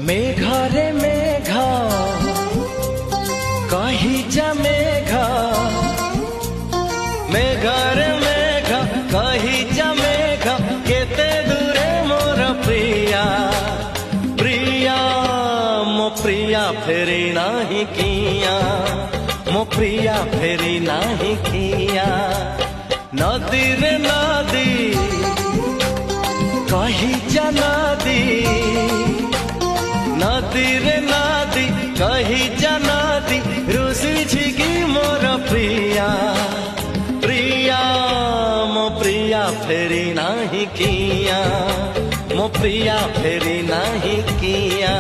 मेघरे मेघ कही जा मेघ, मेघरे मेघ कही जा मेघ, केते दूरे मोर प्रिया प्रिया मो प्रिया फेरी नाही किया, मो प्रिया फेरी नाही किया। नदी रे नदी कही जा नदी, नदी रे नदी कही जा नदी, रुसी छिकी मोर प्रिया प्रिया मो प्रिया फेरी नाही किया, मो प्रिया फेरी नाही किया।